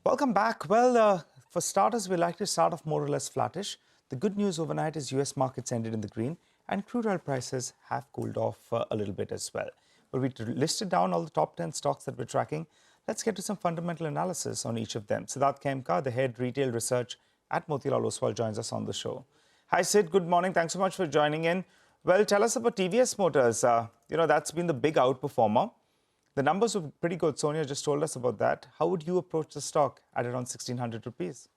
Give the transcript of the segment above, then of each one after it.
Welcome back. For starters, we like to start off more or less flattish. The good news overnight is US markets ended in the green and crude oil prices have cooled off a little bit as well. But we listed down all the top 10 stocks that we're tracking. Let's get to some fundamental analysis on each of them. Siddhartha Khemka, the head retail research at Motilal Oswal, joins us on the show. Hi, Sid. Good morning. Thanks so much for joining in. Well, tell us about TVS Motors. That's been the big outperformer. The numbers were pretty good. Sonia just told us about that. How would you approach the stock at around 1,600 rupees?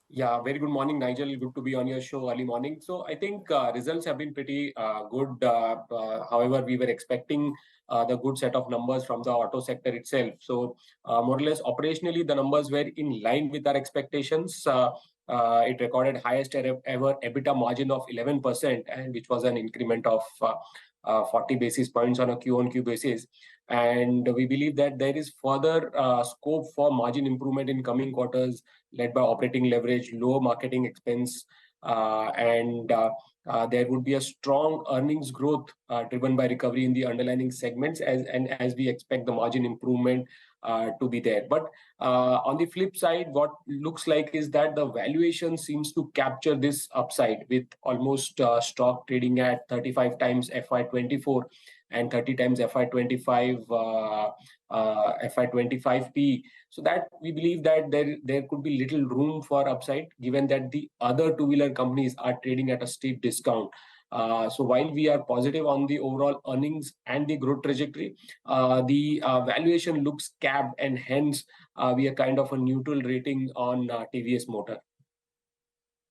Yeah, very good morning, Nigel. Good to be on your show early morning. So I think results have been pretty good. However, we were expecting the good set of numbers from the auto sector itself. So more or less operationally, the numbers were in line with our expectations. It recorded highest ever EBITDA margin of 11%, and which was an increment of 40 basis points on a Q-on-Q basis. And we believe that there is further scope for margin improvement in coming quarters, led by operating leverage, low marketing expense, and there would be a strong earnings growth driven by recovery in the underlying segments as we expect the margin improvement to be there. But on the flip side, what looks like is that the valuation seems to capture this upside with almost stock trading at 35 times FY24 and 30 times FY25 P. So that we believe that there could be little room for upside, given that the other two-wheeler companies are trading at a steep discount. So while we are positive on the overall earnings and the growth trajectory, the valuation looks capped, and hence we are kind of a neutral rating on TVS Motor.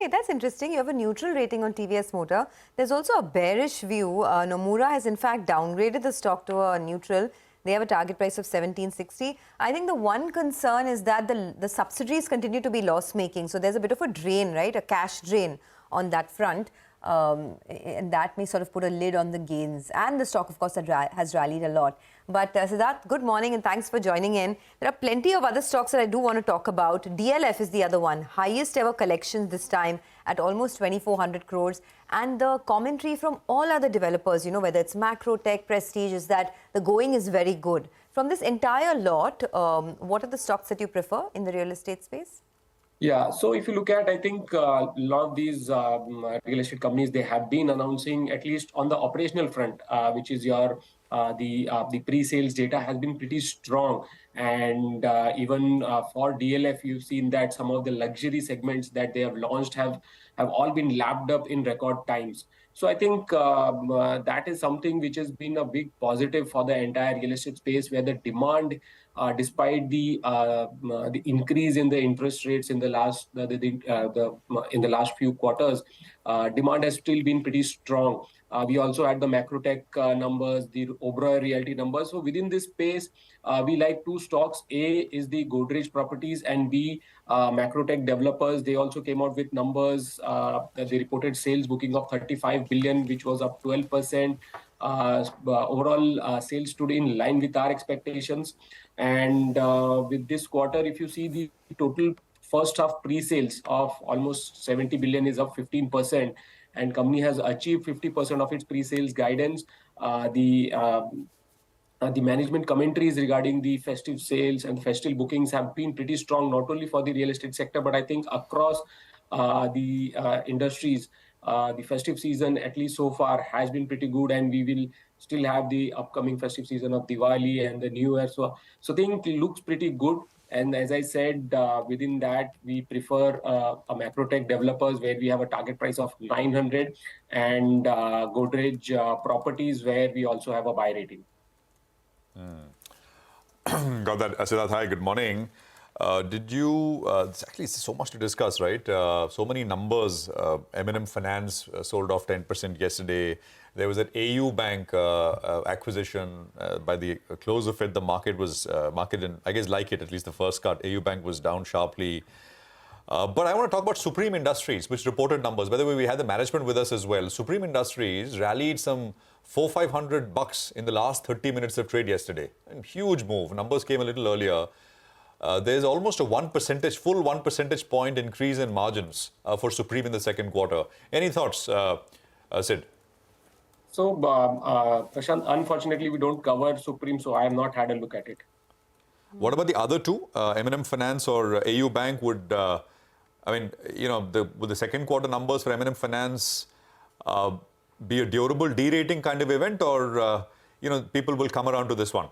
Hey, that's interesting. You have a neutral rating on TVS Motor. There's also a bearish view. Nomura has in fact downgraded the stock to a neutral. They have a target price of 1760. I think the one concern is that the subsidiaries continue to be loss-making. So there's a bit of a drain, right? A cash drain on that front. And that may sort of put a lid on the gains. And the stock, of course, has rallied a lot. But Siddharth, good morning and thanks for joining in. There are plenty of other stocks that I do want to talk about. DLF is the other one. Highest ever collections this time at almost 2,400 crores. And the commentary from all other developers, whether it's Macro, Tech, Prestige, is that the going is very good. From this entire lot, what are the stocks that you prefer in the real estate space? Yeah, so if you look at, I think a lot of these real estate companies, they have been announcing, at least on the operational front, which is the pre-sales data has been pretty strong. And even for DLF, you've seen that some of the luxury segments that they have launched have all been lapped up in record times. So I think that is something which has been a big positive for the entire real estate space, where the demand, despite the increase in the interest rates in the last few quarters, demand has still been pretty strong. We also had the macro tech numbers, the Oberoi Realty numbers. So within this space, we like two stocks. A is the Godrej Properties, and B, macro tech developers. They also came out with numbers that they reported sales booking of 35 billion, which was up 12%. Overall sales stood in line with our expectations. And with this quarter, if you see the total first half pre-sales of almost 70 billion is up 15%, and company has achieved 50% of its pre-sales guidance. The management commentaries regarding the festive sales and festive bookings have been pretty strong, not only for the real estate sector, but I think across the industries. The festive season, at least so far, has been pretty good, and we will still have the upcoming festive season of Diwali and the New Year. So I think it looks pretty good. And as I said, within that, we prefer a macro tech developers, where we have a target price of 900, and Godrej Properties, where we also have a buy rating. Got that. Siddharth, hi, good morning. There's actually so much to discuss, right? So many numbers. M&M Finance sold off 10% yesterday. There was an AU Bank acquisition. By the close of it, the market was, I guess, like it, at least the first cut. AU Bank was down sharply. But I want to talk about Supreme Industries, which reported numbers. By the way, we had the management with us as well. Supreme Industries rallied some $400-500 in the last 30 minutes of trade yesterday. And huge move. Numbers came a little earlier. There's almost a full 1 percentage point increase in margins for Supreme in the second quarter. Any thoughts, Sid? So, Prashant, unfortunately, we don't cover Supreme, so I have not had a look at it. What about the other two, M&M Finance or AU Bank? Would would the second quarter numbers for M&M Finance be a durable derating kind of event, or people will come around to this one?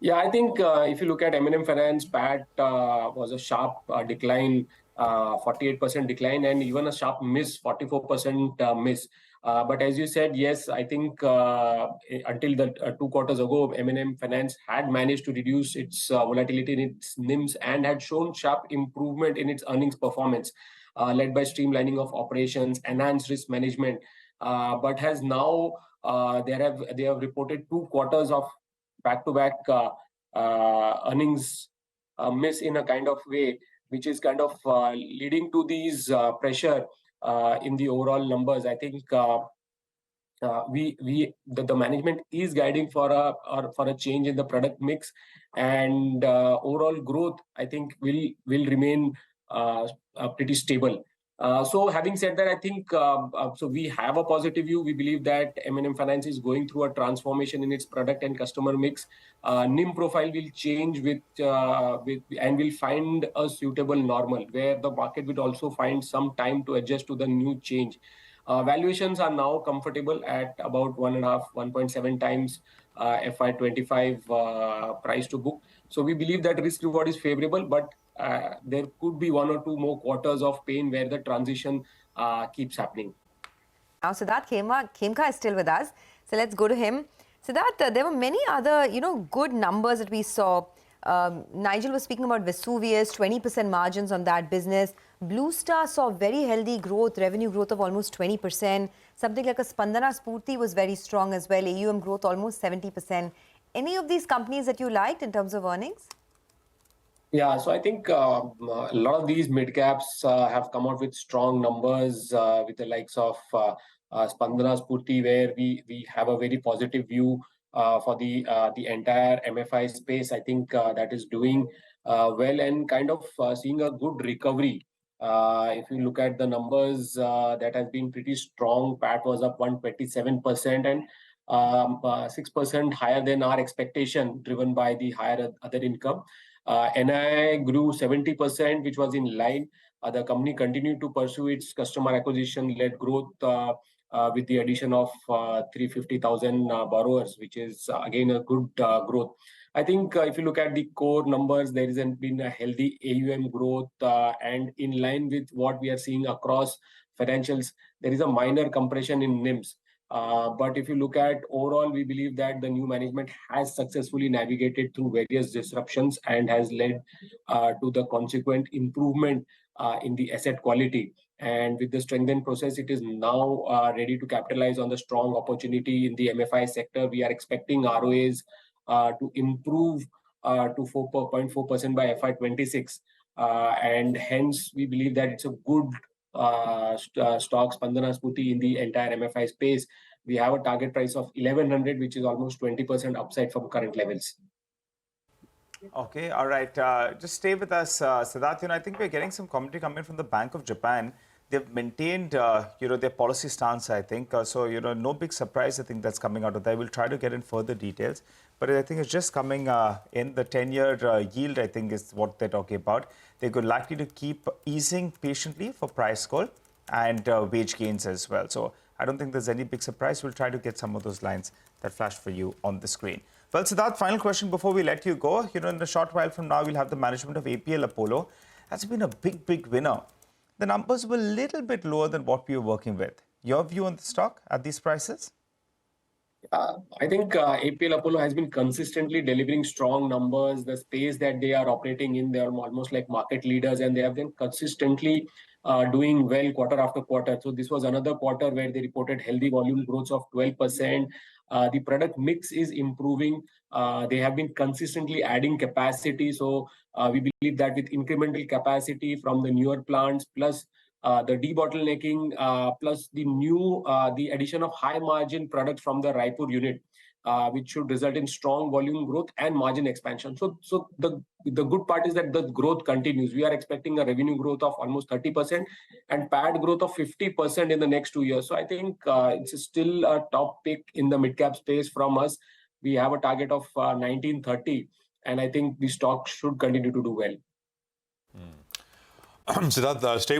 Yeah, I think if you look at M&M Finance, PAT was a sharp decline, 48% decline, and even a sharp miss, 44% miss. But as you said, yes, I think until the 2 quarters ago, M&M Finance had managed to reduce its volatility in its NIMs and had shown sharp improvement in its earnings performance, led by streamlining of operations, enhanced risk management. But has now they have reported 2 quarters of back-to-back earnings miss in a kind of way, which is kind of leading to these pressure in the overall numbers. I think the management is guiding for a change in the product mix, and overall growth, I think, will remain pretty stable. So having said that, I think so we have a positive view. We believe that M&M Finance is going through a transformation in its product and customer mix. NIM profile will change with and will find a suitable normal where the market will also find some time to adjust to the new change. Valuations are now comfortable at about 1.7 times FY25 price to book. So we believe that risk reward is favorable, but there could be 1 or 2 more quarters of pain where the transition keeps happening. Now, Siddhartha Khemka is still with us. So let's go to him. Siddhartha, there were many other, good numbers that we saw. Nigel was speaking about Vesuvius, 20% margins on that business. Blue Star saw very healthy growth, revenue growth of almost 20%. Something like a Spandana Spurti was very strong as well. AUM growth almost 70%. Any of these companies that you liked in terms of earnings? Yeah, so I think a lot of these mid-caps have come out with strong numbers with the likes of Spandana Spurti, where we have a very positive view for the entire MFI space. I think that is doing well and kind of seeing a good recovery. If you look at the numbers, that has been pretty strong. PAT was up 127% and 6% higher than our expectation, driven by the higher other income. NII grew 70%, which was in line. The company continued to pursue its customer acquisition-led growth with the addition of 350,000 borrowers, which is again a good growth. I think if you look at the core numbers, there has been a healthy AUM growth, and in line with what we are seeing across financials, there is a minor compression in NIMs. But if you look at overall, we believe that the new management has successfully navigated through various disruptions and has led to the consequent improvement in the asset quality. And with the strengthened process, it is now ready to capitalize on the strong opportunity in the MFI sector. We are expecting ROAs to improve to 4.4% by FY26. And hence, we believe that it's a good stock, Spandana Spurti, in the entire MFI space. We have a target price of 1100, which is almost 20% upside from current levels. Okay, all right. Just stay with us, Siddhartha. I think we're getting some commentary coming from the Bank of Japan. They've maintained, their policy stance, I think. So, no big surprise, I think, that's coming out of that. We'll try to get in further details. But I think it's just coming in. The 10-year yield, I think, is what they're talking about. They're likely to keep easing patiently for price call and wage gains as well. So I don't think there's any big surprise. We'll try to get some of those lines that flash for you on the screen. Well, Siddhartha, final question before we let you go. In a short while from now, we'll have the management of APL Apollo. That's been a big winner. The numbers were a little bit lower than what we were working with. Your view on the stock at these prices? I think APL Apollo has been consistently delivering strong numbers. The space that they are operating in, they are almost like market leaders, and they have been consistently doing well quarter after quarter. So this was another quarter where they reported healthy volume growth of 12%. The product mix is improving. They have been consistently adding capacity. So we believe that with incremental capacity from the newer plants, plus the debottlenecking, plus the addition of high margin products from the Raipur unit, which should result in strong volume growth and margin expansion. So the good part is that the growth continues. We are expecting a revenue growth of almost 30% and PAT growth of 50% in the next 2 years. So I think it's still a top pick in the mid-cap space from us. We have a target of 1930. and I think the stock should continue to do well. Siddharth, stay